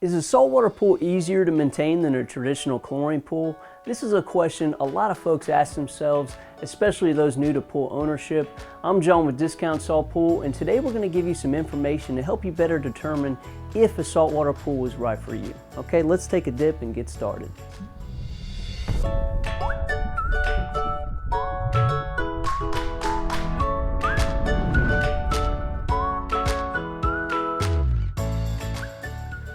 Is a saltwater pool easier to maintain than a traditional chlorine pool? This is a question a lot of folks ask themselves, especially those new to pool ownership. I'm John with Discount Salt Pool, and today we're going to give you some information to help you better determine if a saltwater pool is right for you. Okay, let's take a dip and get started.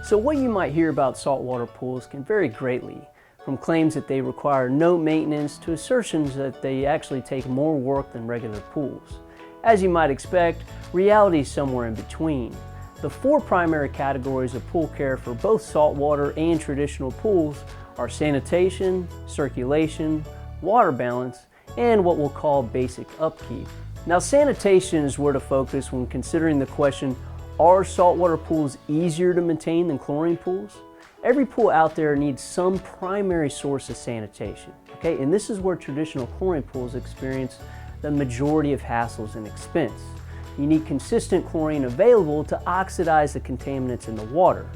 So what you might hear about saltwater pools can vary greatly, from claims that they require no maintenance to assertions that they actually take more work than regular pools. As you might expect, reality is somewhere in between. The four primary categories of pool care for both saltwater and traditional pools are sanitation, circulation, water balance, and what we'll call basic upkeep. Now, sanitation is where to focus when considering the question, are saltwater pools easier to maintain than chlorine pools? Every pool out there needs some primary source of sanitation, okay? And this is where traditional chlorine pools experience the majority of hassles and expense. You need consistent chlorine available to oxidize the contaminants in the water.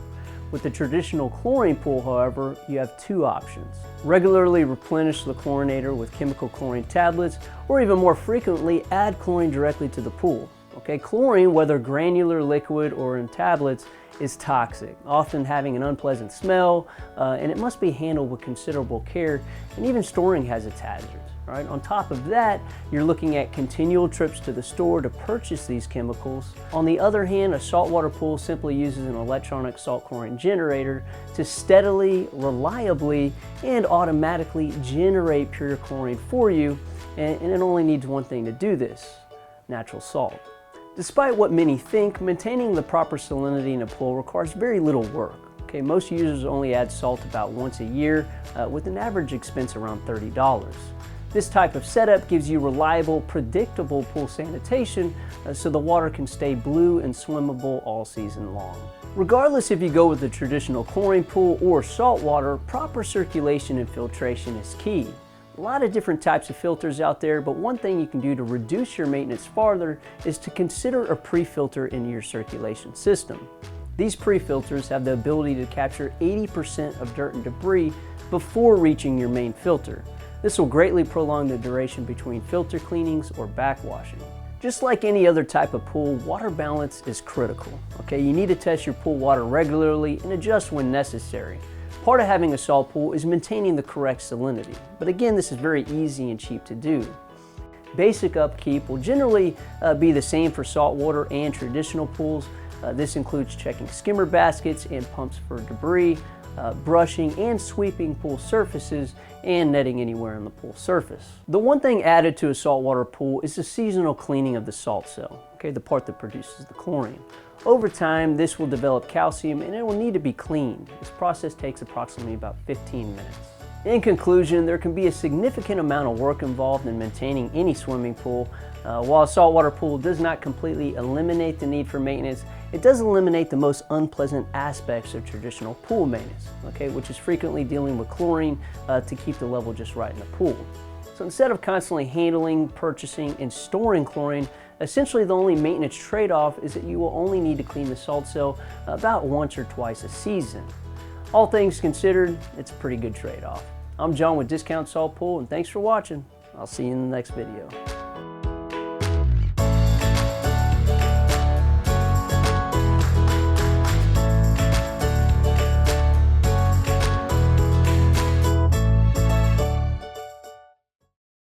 With the traditional chlorine pool, however, you have two options. Regularly replenish the Chlorinator with chemical chlorine tablets, or even more frequently, add chlorine directly to the pool. Okay, chlorine, whether granular, liquid, or in tablets, is toxic, often having an unpleasant smell, and it must be handled with considerable care, and even storing has its hazards. Right? On top of that, you're looking at continual trips to the store to purchase these chemicals. On the other hand, a saltwater pool simply uses an electronic salt chlorine generator to steadily, reliably, and automatically generate pure chlorine for you, and it only needs one thing to do this: natural salt. Despite what many think, maintaining the proper salinity in a pool requires very little work. Okay, most users only add salt about once a year, with an average expense around $30. This type of setup gives you reliable, predictable pool sanitation, so the water can stay blue and swimmable all season long. Regardless if you go with the traditional chlorine pool or saltwater, proper circulation and filtration is key. A lot of different types of filters out there, but one thing you can do to reduce your maintenance farther is to consider a pre-filter in your circulation system. These pre-filters have the ability to capture 80% of dirt and debris before reaching your main filter. This will greatly prolong the duration between filter cleanings or backwashing. Just like any other type of pool, water balance is critical. Okay, you need to test your pool water regularly and adjust when necessary. Part of having a salt pool is maintaining the correct salinity, but again, this is very easy and cheap to do. Basic upkeep will generally be the same for saltwater and traditional pools. This includes checking skimmer baskets and pumps for debris, brushing and sweeping pool surfaces, and netting anywhere on the pool surface. The one thing added to a saltwater pool is the seasonal cleaning of the salt cell, okay, the part that produces the chlorine. Over time, this will develop calcium and it will need to be cleaned. This process takes approximately about 15 minutes. In conclusion, there can be a significant amount of work involved in maintaining any swimming pool. While a saltwater pool does not completely eliminate the need for maintenance, it does eliminate the most unpleasant aspects of traditional pool maintenance, okay, which is frequently dealing with chlorine to keep the level just right in the pool. So instead of constantly handling, purchasing, and storing chlorine, essentially the only maintenance trade-off is that you will only need to clean the salt cell about once or twice a season. All things considered, it's a pretty good trade-off. I'm John with Discount Salt Pool, and thanks for watching. I'll see you in the next video.